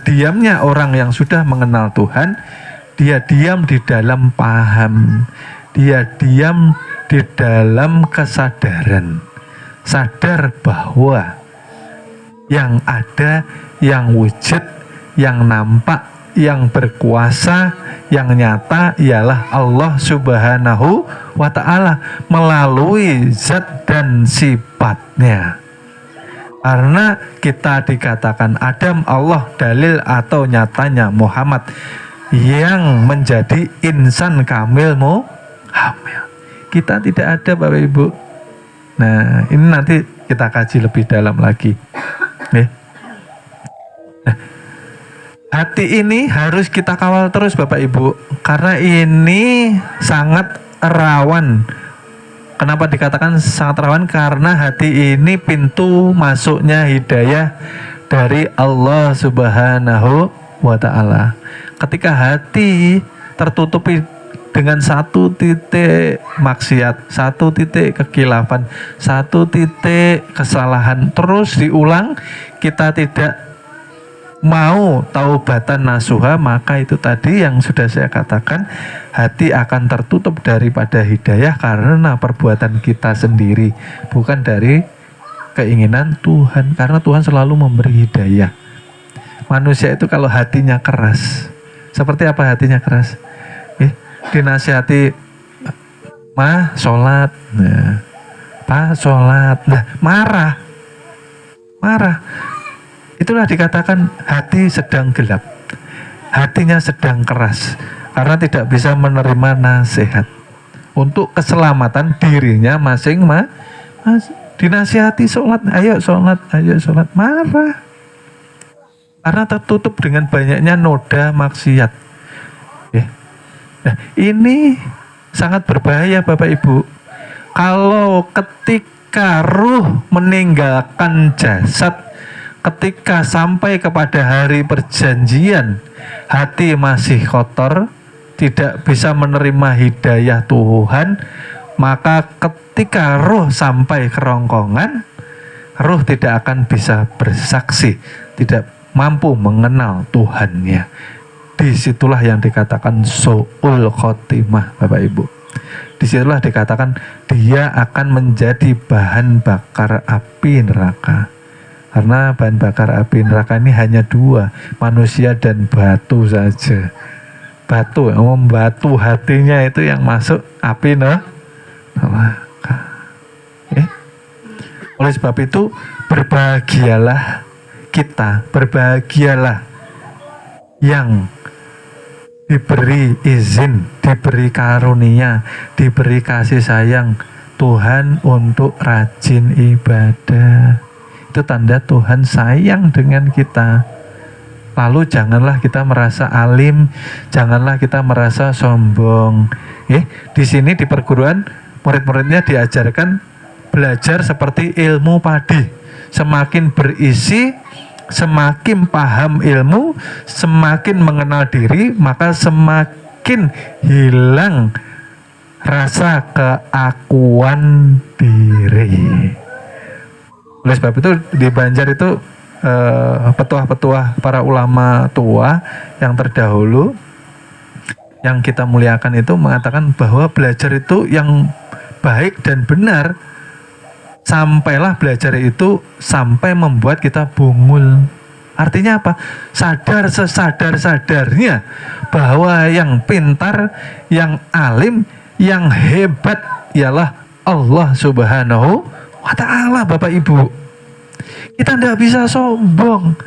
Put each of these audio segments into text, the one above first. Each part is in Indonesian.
diamnya orang yang sudah mengenal Tuhan, dia diam di dalam paham, dia diam di dalam kesadaran, sadar bahwa yang ada, yang wujud, yang nampak, yang berkuasa, yang nyata ialah Allah Subhanahu wa ta'ala melalui zat dan sifatnya. Karena kita dikatakan Adam, Allah, dalil atau nyatanya Muhammad yang menjadi insan kamil muhamil. Kita tidak ada, Bapak Ibu. Nah, ini nanti kita kaji lebih dalam lagi. Nah, hati ini harus kita kawal terus, Bapak Ibu, karena ini sangat rawan. Kenapa dikatakan sangat rawan? Karena hati ini pintu masuknya hidayah dari Allah Subhanahu wa ta'ala. Ketika hati tertutupi dengan satu titik maksiat, satu titik kekilafan, satu titik kesalahan terus diulang, kita tidak mau taubatan nasuha, maka itu tadi yang sudah saya katakan, hati akan tertutup daripada hidayah karena perbuatan kita sendiri, bukan dari keinginan Tuhan, karena Tuhan selalu memberi hidayah. Manusia itu kalau hatinya keras, seperti apa hatinya keras? Dinasihati, mah sholat, nah, pak sholat, nah marah, itulah dikatakan hati sedang gelap, hatinya sedang keras, karena tidak bisa menerima nasihat untuk keselamatan dirinya masing-masing. Dinasihati sholat, ayo sholat, marah, karena tertutup dengan banyaknya noda maksiat. Nah, ini sangat berbahaya, Bapak Ibu. Kalau ketika ruh meninggalkan jasad, ketika sampai kepada hari perjanjian, hati masih kotor, tidak bisa menerima hidayah Tuhan, maka ketika ruh sampai kerongkongan, ruh tidak akan bisa bersaksi, tidak mampu mengenal Tuhannya. Disitulah yang dikatakan su'ul khotimah, Bapak Ibu. Disitulah dikatakan dia akan menjadi bahan bakar api neraka. Karena bahan bakar api neraka ini hanya dua, manusia dan batu saja. Batu, membatu hatinya itu yang masuk api neraka. Oleh sebab itu berbahagialah kita, berbahagialah yang diberi izin, diberi karunia, diberi kasih sayang Tuhan untuk rajin ibadah. Itu tanda Tuhan sayang dengan kita. Lalu janganlah kita merasa alim, janganlah kita merasa sombong. Di sini di perguruan murid-muridnya diajarkan belajar seperti ilmu padi. Semakin berisi, semakin paham ilmu, semakin mengenal diri, maka semakin hilang rasa keakuan diri. Oleh sebab itu di Banjar itu petuah-petuah para ulama tua yang terdahulu yang kita muliakan itu mengatakan bahwa belajar itu yang baik dan benar, sampailah belajar itu sampai membuat kita bungul. Artinya apa? Sadar sesadar-sadarnya bahwa yang pintar, yang alim, yang hebat ialah Allah Subhanahu wa ta'ala, Bapak Ibu. Kita tidak bisa sombong.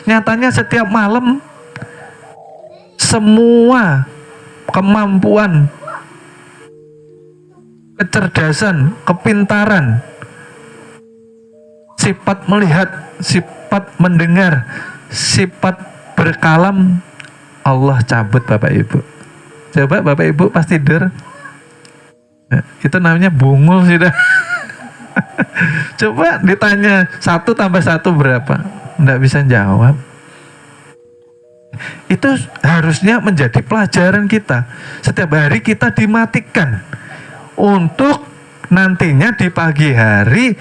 Nyatanya setiap malam semua kemampuan, kecerdasan, kepintaran, sifat melihat, sifat mendengar, sifat berkalam Allah cabut, Bapak Ibu. Coba Bapak Ibu pas tidur, itu namanya bungul sudah. Coba ditanya 1 tambah 1 berapa? Nggak bisa jawab. Itu harusnya menjadi pelajaran kita. Setiap hari kita dimatikan untuk nantinya di pagi hari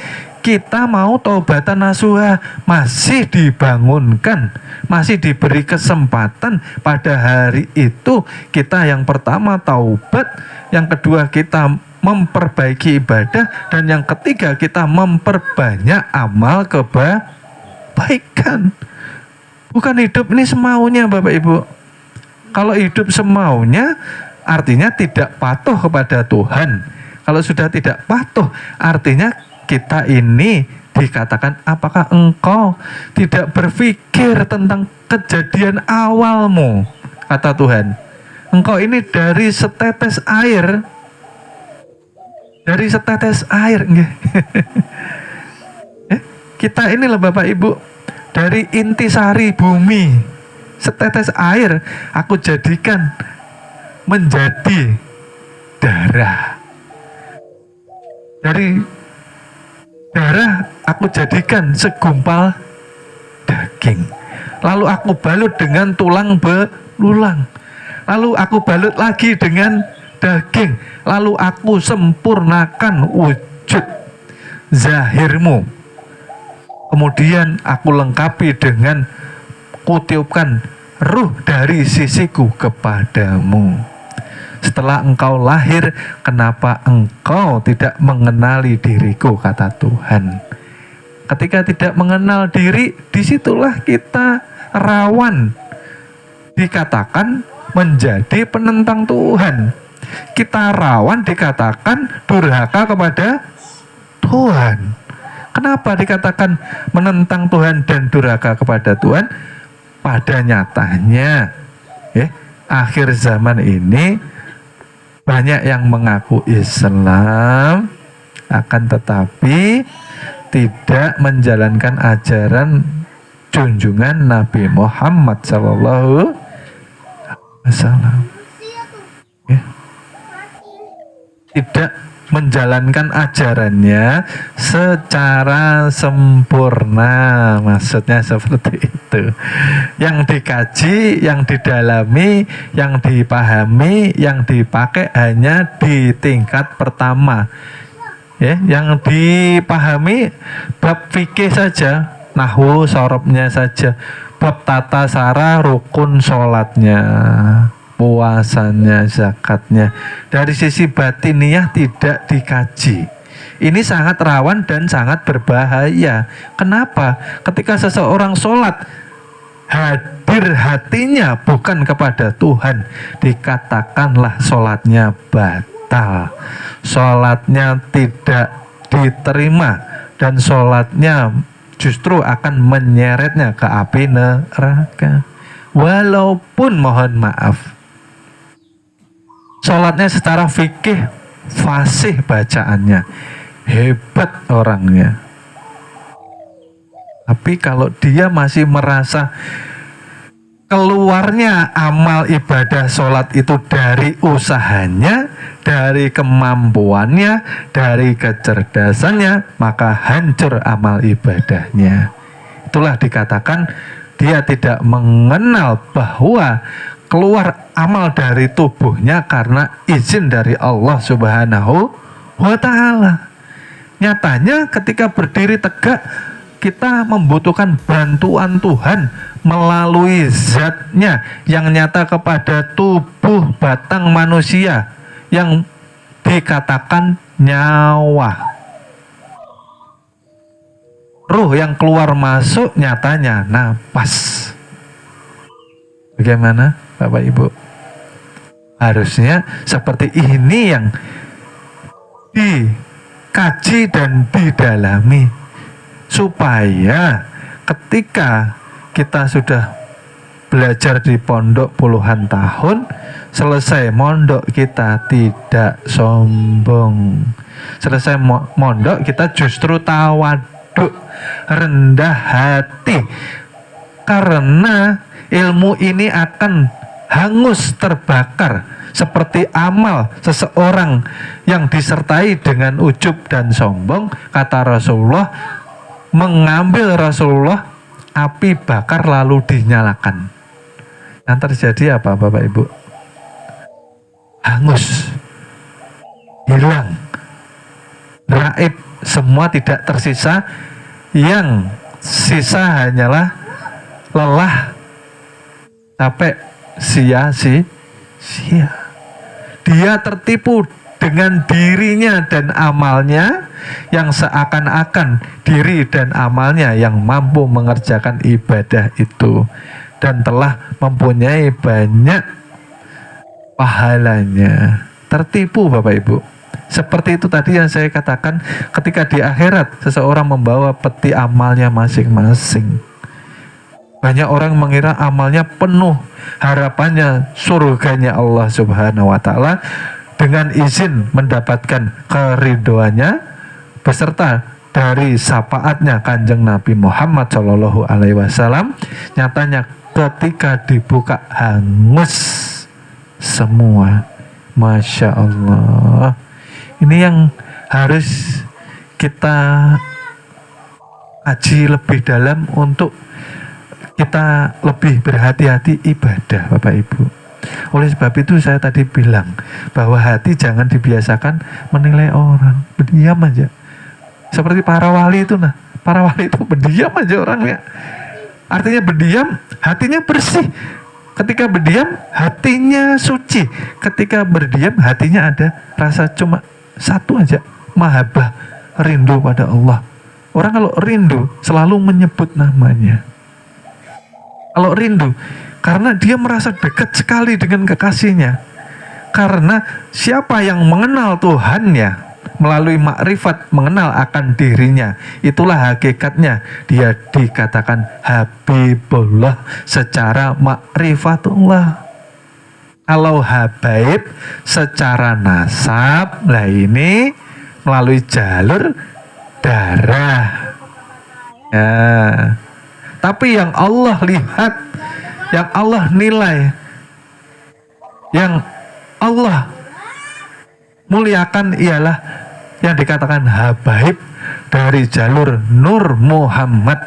kita mau taubatan nasuha, masih dibangunkan, masih diberi kesempatan pada hari itu. Kita yang pertama taubat, yang kedua kita memperbaiki ibadah, dan yang ketiga kita memperbanyak amal kebaikan. Bukan hidup ini semaunya Bapak Ibu. Kalau hidup semaunya artinya tidak patuh kepada Tuhan. Kalau sudah tidak patuh artinya kita ini dikatakan, apakah engkau tidak berpikir tentang kejadian awalmu, kata Tuhan. Engkau ini dari setetes air. Dari setetes air. Kita ini loh Bapak Ibu, dari intisari bumi, setetes air aku jadikan menjadi darah. Dari darah aku jadikan segumpal daging. Lalu aku balut dengan tulang belulang. Lalu aku balut lagi dengan daging. Lalu aku sempurnakan wujud zahirmu. Kemudian aku lengkapi dengan kutiupkan ruh dari sisiku kepadamu. Setelah engkau lahir, kenapa engkau tidak mengenali diriku, kata Tuhan. Ketika tidak mengenal diri, disitulah kita rawan dikatakan menjadi penentang Tuhan. Kita rawan dikatakan durhaka kepada Tuhan. Kenapa dikatakan menentang Tuhan dan durhaka kepada Tuhan? Pada nyatanya, akhir zaman ini banyak yang mengaku Islam, akan tetapi tidak menjalankan ajaran junjungan Nabi Muhammad SAW. Tidak menjalankan ajarannya secara sempurna, maksudnya seperti itu. Yang dikaji, yang didalami, yang dipahami, yang dipakai hanya di tingkat pertama. Yang dipahami bab fikih saja, nahwu sorobnya saja, bab tata cara rukun sholatnya, puasanya, zakatnya. Dari sisi batiniyah tidak dikaji. Ini sangat rawan dan sangat berbahaya. Kenapa? Ketika seseorang sholat, hadir hatinya bukan kepada Tuhan, dikatakanlah sholatnya batal, sholatnya tidak diterima, dan sholatnya justru akan menyeretnya ke api neraka. Walaupun mohon maaf, sholatnya secara fikih fasih bacaannya, hebat orangnya, tapi kalau dia masih merasa keluarnya amal ibadah sholat itu dari usahanya, dari kemampuannya, dari kecerdasannya, maka hancur amal ibadahnya. Itulah dikatakan dia tidak mengenal bahwa keluar amal dari tubuhnya karena izin dari Allah Subhanahu wa Ta'ala. Nyatanya ketika berdiri tegak, kita membutuhkan bantuan Tuhan melalui zatnya yang nyata kepada tubuh batang manusia yang dikatakan nyawa. Ruh yang keluar masuk nyatanya napas. Bagaimana Bapak Ibu? Harusnya seperti ini yang dikaji dan didalami, supaya ketika kita sudah belajar di pondok puluhan tahun, selesai mondok kita tidak sombong. Selesai mondok kita justru tawaduk, rendah hati, karena ilmu ini akan hangus terbakar seperti amal seseorang yang disertai dengan ujub dan sombong. Kata Rasulullah, mengambil Rasulullah api bakar lalu dinyalakan. Yang terjadi apa Bapak Ibu? Hangus, hilang, raib, semua tidak tersisa, yang sisa hanyalah lelah, capek, sia-sia. Dia tertipu dengan dirinya dan amalnya yang seakan-akan diri dan amalnya yang mampu mengerjakan ibadah itu dan telah mempunyai banyak pahalanya. Tertipu Bapak Ibu. Seperti itu tadi yang saya katakan, ketika di akhirat seseorang membawa peti amalnya masing-masing. Banyak orang mengira amalnya penuh, harapannya surganya Allah Subhanahu wa taala dengan izin mendapatkan keridhoannya beserta dari syafaatnya Kanjeng Nabi Muhammad Shallallahu alaihi wasallam. Nyatanya ketika dibuka hangus semua. Masya Allah. Ini yang harus kita kaji lebih dalam untuk kita lebih berhati-hati ibadah Bapak Ibu. Oleh sebab itu saya tadi bilang bahwa hati jangan dibiasakan menilai orang, berdiam aja. Seperti para wali itu, nah, para wali itu berdiam aja orangnya. Artinya berdiam, hatinya bersih. Ketika berdiam, hatinya suci. Ketika berdiam, hatinya ada rasa cuma satu aja, mahabbah, rindu pada Allah. Orang kalau rindu selalu menyebut namanya. Kalau rindu, karena dia merasa dekat sekali dengan kekasihnya. Karena siapa yang mengenal Tuhannya melalui makrifat, mengenal akan dirinya, itulah hakikatnya dia dikatakan Habibullah secara makrifatullah. Kalau habaib secara nasab, lah ini melalui jalur darah. Ya. Tapi yang Allah lihat, yang Allah nilai, yang Allah muliakan ialah yang dikatakan habaib dari jalur Nur Muhammad,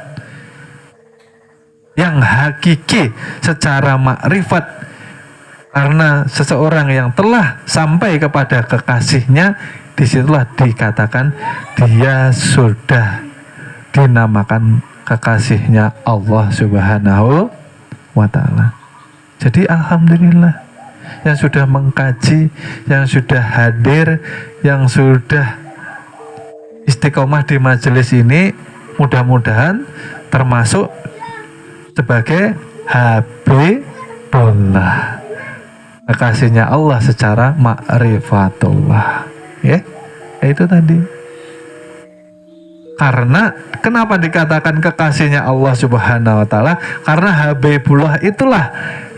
yang hakiki secara makrifat, karena seseorang yang telah sampai kepada kekasihnya, disitulah dikatakan dia sudah dinamakan kekasihnya Allah Subhanahu wa ta'ala. Jadi alhamdulillah yang sudah mengkaji, yang sudah hadir, yang sudah istiqomah di majelis ini, mudah-mudahan termasuk sebagai Habibullah, kekasihnya Allah secara ma'rifatullah. Ya, itu tadi. Karena kenapa dikatakan kekasihnya Allah Subhanahu wa ta'ala? Karena Habibullah itulah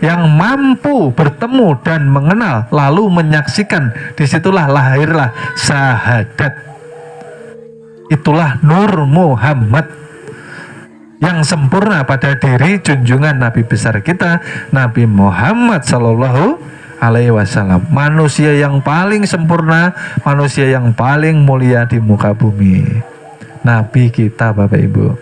yang mampu bertemu dan mengenal lalu menyaksikan. Disitulah lahirlah syahadat. Itulah Nur Muhammad yang sempurna pada diri junjungan Nabi besar kita Nabi Muhammad Sallallahu alaihi wasallam. Manusia yang paling sempurna, manusia yang paling mulia di muka bumi, Nabi kita Bapak Ibu.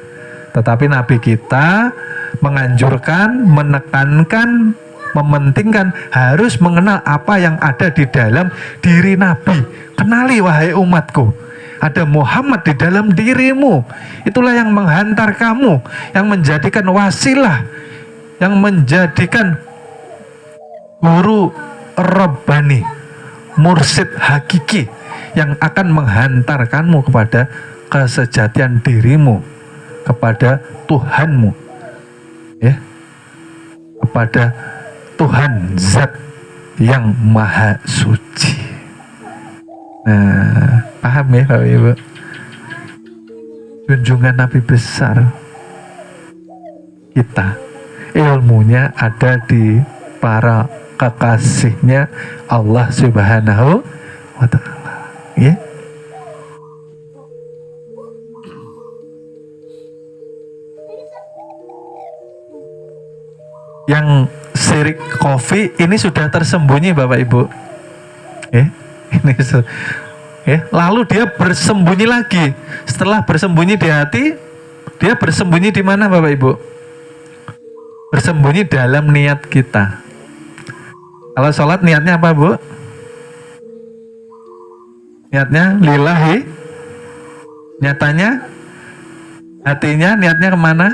Tetapi Nabi kita menganjurkan, menekankan, mementingkan harus mengenal apa yang ada di dalam diri Nabi. Kenali wahai umatku, ada Muhammad di dalam dirimu. Itulah yang menghantar kamu, yang menjadikan wasilah, yang menjadikan guru Rabbani, mursyid hakiki, yang akan menghantarkanmu kepada kesejatian dirimu, kepada Tuhanmu, ya, kepada Tuhan Zat yang Maha Suci. Nah, paham ya Bapak Ibu? Junjungan Nabi besar kita, ilmunya ada di para kekasihnya Allah Subhanahu wa ta'ala, ya. Yang sirik kopi ini sudah tersembunyi Bapak Ibu, ini lalu dia bersembunyi lagi. Setelah bersembunyi di hati, dia bersembunyi di mana Bapak Ibu? Bersembunyi dalam niat kita. Kalau sholat niatnya apa Bu? Niatnya lillahi Nyatanya hatinya niatnya kemana?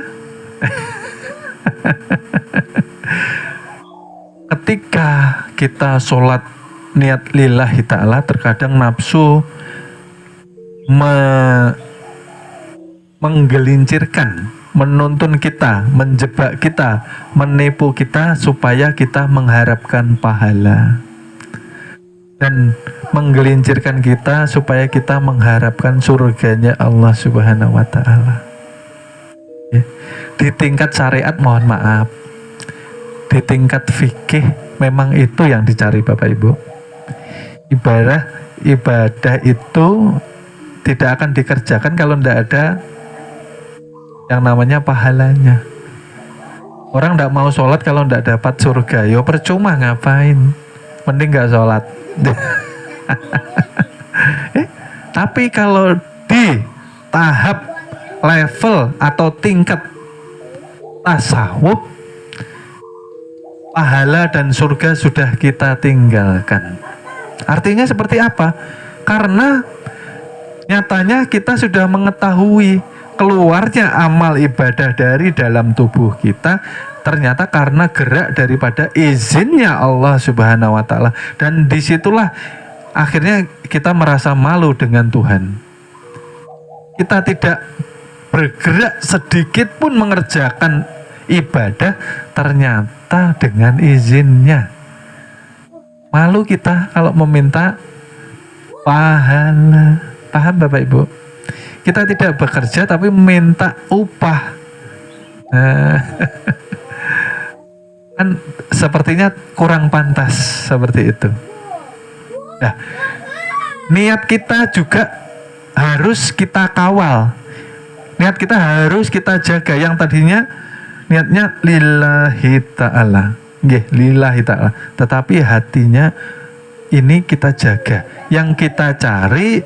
Ketika kita sholat niat lillahi ta'ala, terkadang nafsu menggelincirkan, menuntun kita, menjebak kita, menipu kita supaya kita mengharapkan pahala, dan menggelincirkan kita supaya kita mengharapkan surganya Allah Subhanahu wa Ta'ala. Ya. Di tingkat syariat mohon maaf, di tingkat fikih memang itu yang dicari Bapak Ibu. Ibadah itu tidak akan dikerjakan kalau tidak ada yang namanya pahalanya. Orang tidak mau sholat kalau tidak dapat surga, yo percuma ngapain, mending gak sholat. Tapi kalau di tahap level atau tingkat tasawuf, pahala dan surga sudah kita tinggalkan. Artinya seperti apa? Karena nyatanya kita sudah mengetahui keluarnya amal ibadah dari dalam tubuh kita ternyata karena gerak daripada izinnya Allah Subhanahu wa Ta'ala, dan disitulah akhirnya kita merasa malu dengan Tuhan. Kita tidak bergerak sedikit pun mengerjakan ibadah ternyata dengan izinnya. Malu kita kalau meminta pahala. Paham Bapak Ibu? Kita tidak bekerja tapi minta upah. Kan sepertinya kurang pantas seperti itu. Nah, niat kita juga harus kita kawal. Niat kita harus kita jaga. Yang tadinya niatnya lillahi ta'ala, lillahi ta'ala, tetapi hatinya ini kita jaga. Yang kita cari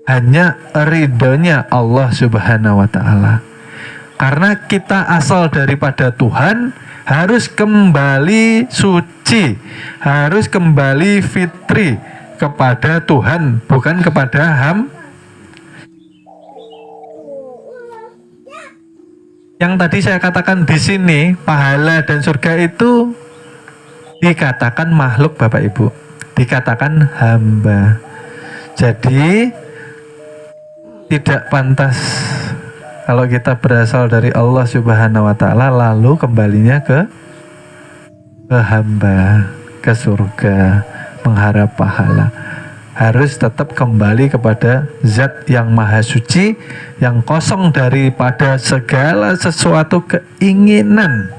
hanya ridhonya Allah Subhanahu wa Ta'ala. Karena kita asal daripada Tuhan, harus kembali suci, harus kembali fitri kepada Tuhan, bukan kepada Yang tadi saya katakan di sini, pahala dan surga itu dikatakan makhluk Bapak Ibu, dikatakan hamba. Jadi tidak pantas kalau kita berasal dari Allah Subhanahu wa Ta'ala lalu kembalinya ke hamba, ke surga, mengharap pahala. Harus tetap kembali kepada Zat yang Maha Suci, yang kosong daripada segala sesuatu keinginan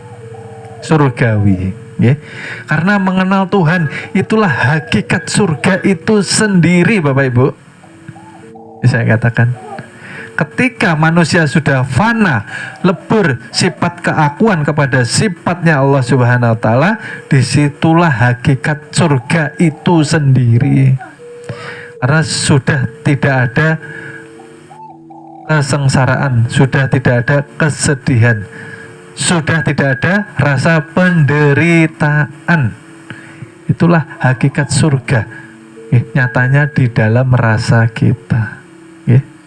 surgawi. Ya. Karena mengenal Tuhan itulah hakikat surga itu sendiri Bapak Ibu. Saya katakan, ketika manusia sudah fana, lebur sifat keakuan kepada sifatnya Allah Subhanahu wa Ta'ala, disitulah hakikat surga itu sendiri. Karena sudah tidak ada kesengsaraan, sudah tidak ada kesedihan, sudah tidak ada rasa penderitaan. Itulah hakikat surga. Nyatanya di dalam rasa kita.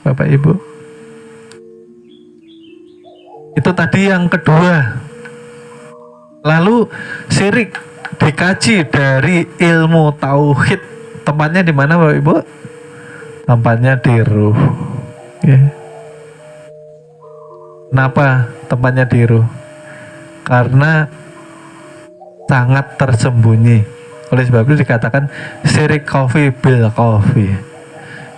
Bapak Ibu. Itu tadi yang kedua. Lalu syirik dikaji dari ilmu tauhid. Tempatnya di mana Bapak Ibu? Tempatnya di ruh. Kenapa tempatnya di ruh? Karena sangat tersembunyi. Oleh sebab itu dikatakan syirik khafi bil khafi.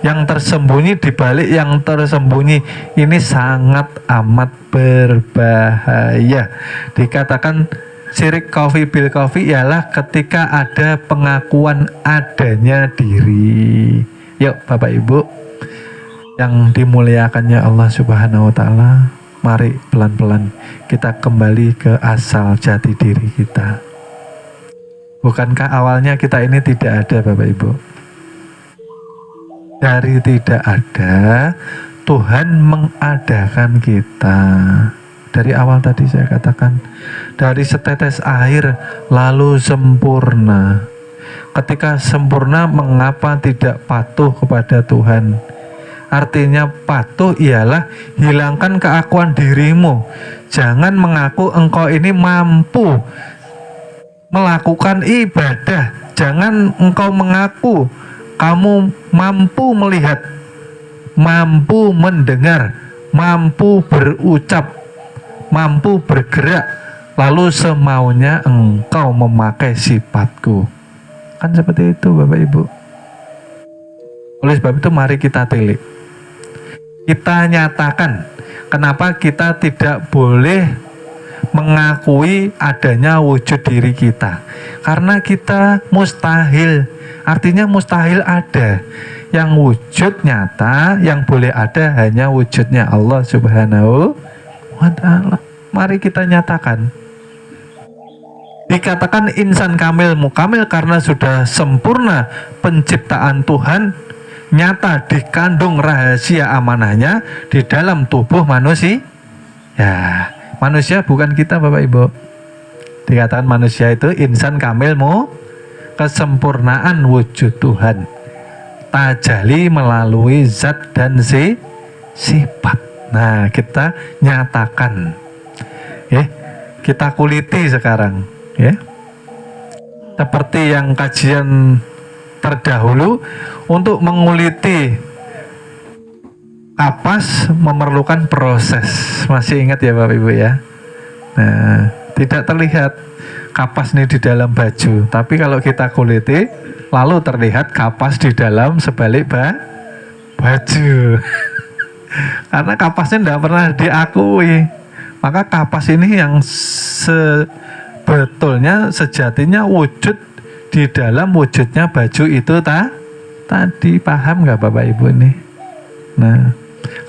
Yang tersembunyi di balik yang tersembunyi ini sangat amat berbahaya. Dikatakan syirik khafi bil khafi ialah ketika ada pengakuan adanya diri. Yuk Bapak Ibu yang dimuliakannya Allah Subhanahu wa Ta'ala, mari pelan-pelan kita kembali ke asal jati diri kita. Bukankah awalnya kita ini tidak ada Bapak Ibu? Dari tidak ada, Tuhan mengadakan kita. Dari awal tadi saya katakan, dari setetes air lalu sempurna. Ketika sempurna, mengapa tidak patuh kepada Tuhan? Artinya patuh ialah hilangkan keakuan dirimu. Jangan mengaku engkau ini mampu melakukan ibadah. Jangan engkau mengaku kamu mampu melihat, mampu mendengar, mampu berucap, mampu bergerak, lalu semaunya engkau memakai sifatku. Kan seperti itu Bapak Ibu. Oleh sebab itu mari kita tilik. Kita nyatakan kenapa kita tidak boleh mengakui adanya wujud diri kita. Karena kita mustahil. Artinya mustahil ada. Yang wujud nyata, yang boleh ada hanya wujudnya Allah Subhanahu wa ta'ala. Mari kita nyatakan. Dikatakan insan kamil mukamil karena sudah sempurna penciptaan Tuhan, nyata dikandung rahasia amanahnya di dalam tubuh manusia. Ya, manusia bukan kita Bapak Ibu. Dikatakan manusia itu insan kamilmu, kesempurnaan wujud Tuhan. Tajali melalui zat dan sifat. Nah, kita nyatakan. Kita kuliti sekarang. Seperti yang kajian terdahulu, untuk menguliti kapas memerlukan proses. Masih ingat ya Bapak Ibu ya? Nah, tidak terlihat kapas ini di dalam baju, tapi kalau kita kuliti lalu terlihat kapas di dalam sebalik baju. Karena kapasnya tidak pernah diakui, maka kapas ini yang sebetulnya sejatinya wujud di dalam wujudnya baju itu tadi. Paham nggak Bapak Ibu ini? Nah,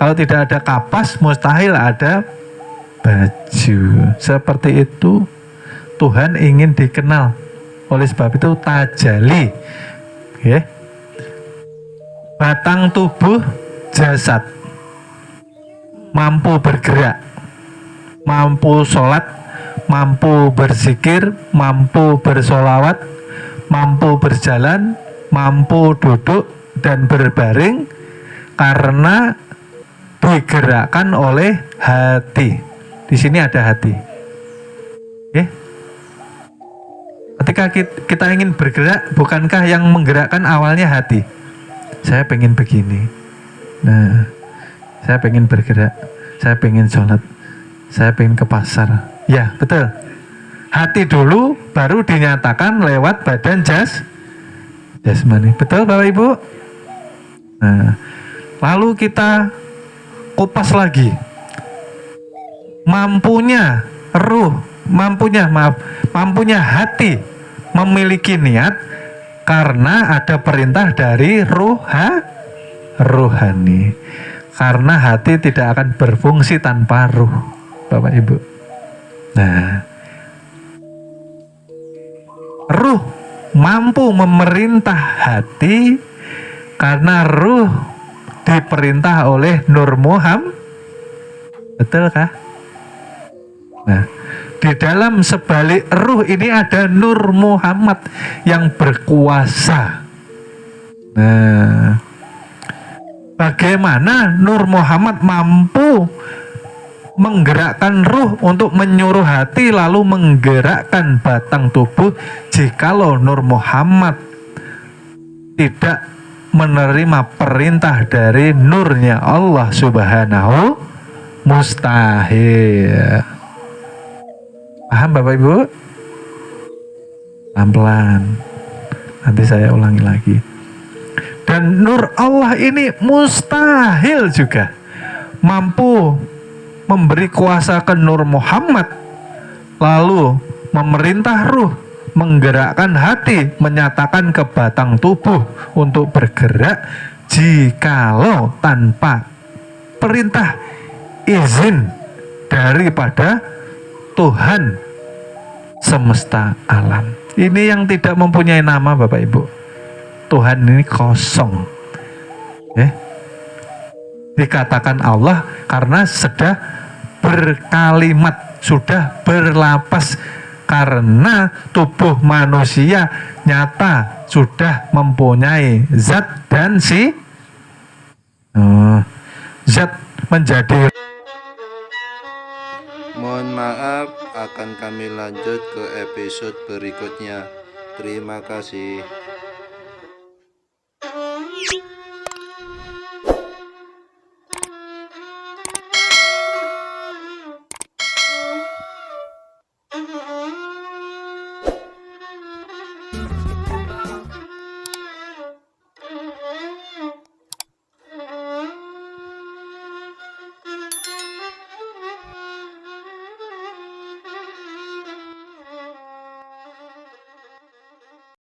kalau tidak ada kapas mustahil ada baju. Seperti itu Tuhan ingin dikenal. Oleh sebab itu tajali, batang tubuh jasad, mampu bergerak, mampu sholat, mampu berzikir, mampu bersolawat, mampu berjalan, mampu duduk dan berbaring karena digerakkan oleh hati. Di sini ada hati. Ketika kita ingin bergerak, bukankah yang menggerakkan awalnya hati? Saya pengen begini. Nah, saya pengen bergerak, saya pengen sholat, saya pengen ke pasar. Ya, betul. Hati dulu, baru dinyatakan lewat badan jasmani. Betul Bapak Ibu? Nah, lalu kita kupas lagi. Mampunya hati memiliki niat karena ada perintah dari rohani. Karena hati tidak akan berfungsi tanpa ruh, Bapak Ibu. Nah, ruh mampu memerintah hati karena ruh diperintah oleh Nur Muhammad. Betul kah? Nah, di dalam sebalik ruh ini ada Nur Muhammad yang berkuasa. Nah, bagaimana Nur Muhammad mampu menggerakkan ruh untuk menyuruh hati lalu menggerakkan batang tubuh jikalau Nur Muhammad tidak menerima perintah dari nurnya Allah Subhanahu? Mustahil. Paham Bapak Ibu? Pelan-pelan. Nanti saya ulangi lagi. Dan nur Allah ini mustahil juga mampu memberi kuasa ke Nur Muhammad lalu memerintah ruh, menggerakkan hati, menyatakan ke batang tubuh untuk bergerak jikalau tanpa perintah izin daripada Tuhan semesta alam. Ini yang tidak mempunyai nama Bapak Ibu. Tuhan ini kosong. Dikatakan Allah karena sudah berkalimat, sudah berlapas, karena tubuh manusia nyata sudah mempunyai zat dan Oh, zat menjadi. Mohon maaf, akan kami lanjut ke episode berikutnya. Terima kasih.